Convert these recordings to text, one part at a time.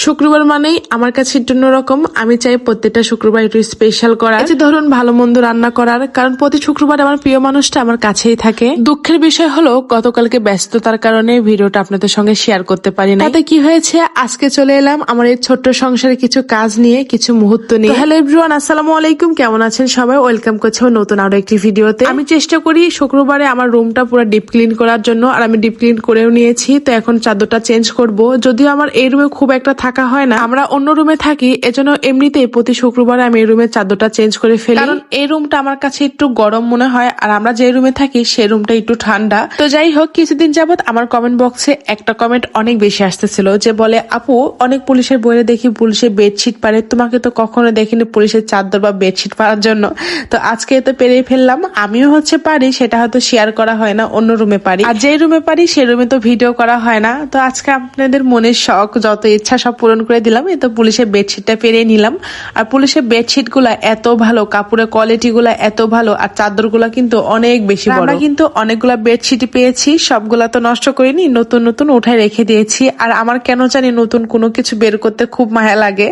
শুক্রবার মানেই আমার কাছে একটু অন্যরকম। আমি চাই প্রত্যেকটা শুক্রবার একটু স্পেশাল করার, এই যে ধরুন ভালো মন্দ রান্না করার, কারণ প্রতি শুক্রবার আমার প্রিয় মানুষটা আমার কাছেই থাকে। দুঃখের বিষয় হলো গতকালকে ব্যস্ততার কারণে ভিডিওটা আপনাদের সঙ্গে শেয়ার করতে পারি না। তাতে কি হয়েছে, আজকে চলে এলাম আমার এই ছোট্ট সংসারে কিছু কাজ নিয়ে, কিছু মুহূর্ত নিয়ে। হ্যালো এভরিওয়ান, আসসালামু আলাইকুম, কেমন আছেন সবাই? ওয়েলকাম করছি নতুন আরো একটি ভিডিওতে। আমি চেষ্টা করি শুক্রবারে আমার রুমটা পুরো ডিপ ক্লিন করার জন্য, আর আমি ডিপ ক্লিন করেও নিয়েছি। তো এখন চাদরটা চেঞ্জ করব, যদিও আমার এই রুমে খুব একটা থাকা হয় না, আমরা অন্য রুমে থাকি, এজন্য এমনিতেই প্রতি শুক্রবারে আমি এই রুমের চাদরটা চেঞ্জ করে ফেলি, কারণ এই রুমটা আমার কাছে একটু গরম মনে হয়, আর আমরা যে রুমে থাকি সেই রুমটা একটু ঠান্ডা। তো যাই হোক, কিছুদিন যাবত আমার কমেন্ট বক্সে একটা কমেন্ট অনেক বেশি আসতেছিল, যে বলে আপু অনেক পুলিশের বইয়ে দেখি পুলিশের বেডশিট পারে, তোমাকে তো কখনো দেখিনি পুলিশের চাদর বা বেডশিট পারার জন্য। তো আজকে তো পেরেই ফেললাম, আমিও পারি, সেটা হয়তো শেয়ার করা হয় না, অন্য রুমে পারি, আর যে রুমে পারি সেই রুমে তো ভিডিও করা হয় না। তো আজকে আপনাদের মনের শখ যত ইচ্ছা সব পূরণ করে দিলাম। এই তো পুলিশের বেডশিটটা পেরিয়ে নিলাম, আর পুলিশের বেডশিট গুলা এত ভালো, কাপড়ের কোয়ালিটি গুলা এত ভালো, আর চাদর গুলা কিন্তু অনেক বেশি বড়। আমরা কিন্তু অনেকগুলা বেডশিট পেয়েছি, সবগুলা তো নষ্ট করিনি, নতুন নতুন উঠায় রেখে দিয়েছি। আর আমার কেন জানি নতুন কোনো কিছু বের করতে খুব মায়া লাগে।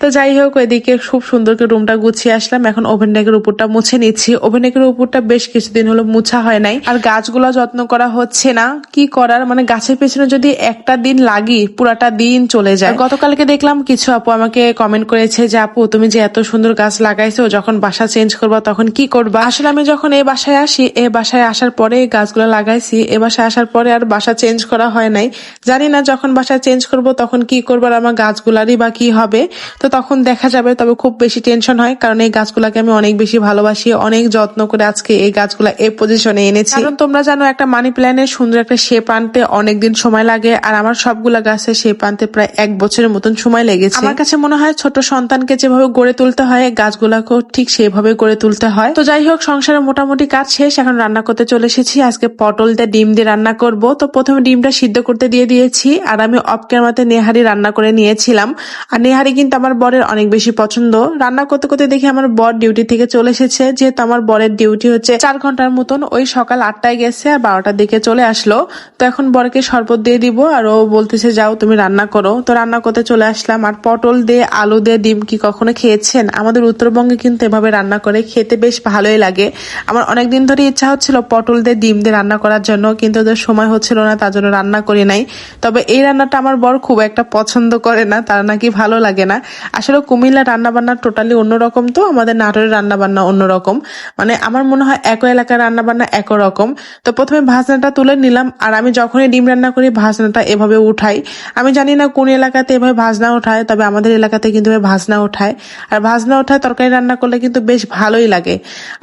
তো যাই হোক, ওইদিকে খুব সুন্দর করে রুমটা গুছিয়ে আসলাম। এখন ওভেন ডেকের উপরটা মুছে নিচ্ছি। ওভেন ডেকের উপরটা বেশ কিছুদিন হলো মুছা হয় নাই, আর গাছগুলা যত্ন করা হচ্ছে না, কি করার, মানে গাছের পেছনে যদি একটা দিন লাগি পুরাটা দিন চলে যায়। গতকালকে দেখলাম কিছু আপু আমাকে কমেন্ট করেছে যে আপু তুমি যে এত সুন্দর গাছ লাগাইছো, যখন বাসা চেঞ্জ করবা তখন কি করবা? আসলে আমি যখন এই বাসায় আসি, এই বাসায় আসার পরে গাছগুলো লাগাইছি, এ বাসায় আসার পরে আর বাসা চেঞ্জ করা হয় নাই। জানি না যখন বাসা চেঞ্জ করব তখন কি করবো, আর আমার গাছগুলারই বা কি হবে, তো তখন দেখা যাবে। তবে খুব বেশি টেনশন হয়, কারণ এই গাছগুলাকে আমি অনেক বেশি ভালোবাসি, অনেক যত্ন করে আজকে এই গাছগুলা এই পজিশনে এনেছি। কারণ তোমরা জানো একটা মানি প্ল্যান্টের সুন্দর একটা শেপ আনতে অনেকদিন সময় লাগে, আর আমার সবগুলা গাছের শেপ আনতে প্রায় 1 বছরের মতন সময় লেগেছে। আমার কাছে মনে হয় ছোট সন্তানকে যেভাবে গড়ে তুলতে হয়, গাছগুলাকেও ঠিক সেভাবে গড়ে তুলতে হয়। তো যাই হোক, সংসারের মোটামুটি কাজ শেষ, এখন রান্না করতে চলে এসেছি। আজকে পটল দিয়ে ডিম দিয়ে রান্না করব। তো প্রথমে ডিমটা সিদ্ধ করতে দিয়ে দিয়েছি, আর আমি অফ ক্যামেরাতে নেহারি রান্না করে নিয়েছিলাম। আর নেহারি কিন্তু আমার বরের অনেক বেশি পছন্দ। রান্না করতে করতে দেখি আমার বর ডিউটি থেকে চলে এসেছে, যেহেতু আমার বরের ডিউটি 4 ঘন্টার মতন, ওই সকাল 8টায় গেছে আর 12টার দিকে চলে আসলো। তো এখন বরকে শরবত দিয়ে দিব, আর ও বলতেছে যাও তুমি রান্না করো। তো রান্না করতে চলে আসলাম। আর পটল দিয়ে আলু দিয়ে ডিম কি কখনো খেয়েছেন? আমাদের উত্তরবঙ্গে কিন্তু এভাবে রান্না করে খেতে বেশ ভালোই লাগে। আমার অনেকদিন ধরে ইচ্ছা হচ্ছিল পটল দিয়ে ডিম দিয়ে রান্না করার জন্য, কিন্তু ওদের সময় হচ্ছিল না, তার জন্য রান্না করি নাই। তবে এই রান্নাটা আমার বর খুব একটা পছন্দ করে না, তার নাকি ভালো লাগে না। আসলে কুমিল্লার রান্না বান্না টোটালি অন্যরকম, তো আমাদের নাটোরের রান্না বান্না অন্যরকম, মানে আমার মনে হয় একই এলাকার রান্না বান্না একই রকম। তো প্রথমে ভাজনাটা তুলে নিলাম, আর আমি যখনই ডিম রান্না করি ভাজনাটা এভাবে উঠাই। আমি জানি না কোন এলাকাতে এভাবে ভাজনা ওঠায়, তবে আমাদের এলাকাতে কিন্তু ভাজনা ওঠায়, আর ভাজনা ওঠায় তরকারি রান্না করলে কিন্তু বেশ ভালোই লাগে।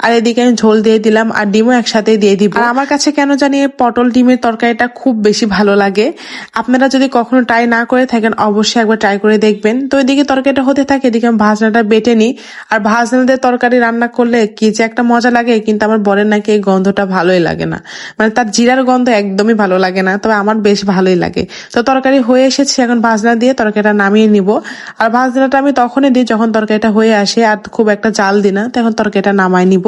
আর এদিকে আমি ঝোল দিয়ে দিলাম, আর ডিমও একসাথে দিয়ে দিব। আর আমার কাছে কেন জানি পটল ডিমের তরকারিটা খুব বেশি ভালো লাগে। আপনারা যদি কখনো ট্রাই না করে থাকেন অবশ্যই একবার ট্রাই করে দেখবেন। তো এদিকে তরকারিটা হতে থাকে, এদিকে আমি ভাজনাটা বেটে নিই। আর ভাজনা দিয়ে তরকারি রান্না করলে কি যে একটা মজা লাগে, কিন্তু আমার বরের নাকি এই গন্ধটা ভালোই লাগে না, মানে তার জিরার গন্ধ একদমই ভালো লাগে না, তবে আমার বেশ ভালোই লাগে। তো তরকারি হয়ে এসেছে, এখন ভাজনা দিয়ে তরকারিটা নামিয়ে নিব। আর ভাজনাটা আমি তখনই দিই যখন তরকারিটা হয়ে আসে, আর খুব একটা জাল দিই না, তখন তরকারিটা নামাই নিব।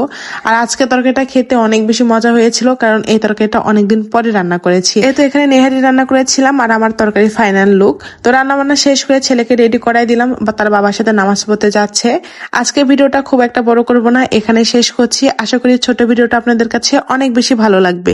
আর আজকে তরকারিটা খেতে অনেক বেশি মজা হয়েছিল, কারণ এই তরকারিটা অনেকদিন পরে রান্না করেছি। এই তো এখানে নেহারি রান্না করেছিলাম, আর আমার তরকারি ফাইনাল লুক। তো রান্না বান্না শেষ করে ছেলেকে রেডি করাই দিলাম, তার বাবার সাথে নামাজ পড়তে যাচ্ছে। আজকে ভিডিওটা খুব একটা বড় করব না, এখানে শেষ করছি। আশা করি ছোট ভিডিওটা আপনাদের কাছে অনেক বেশি ভালো লাগবে।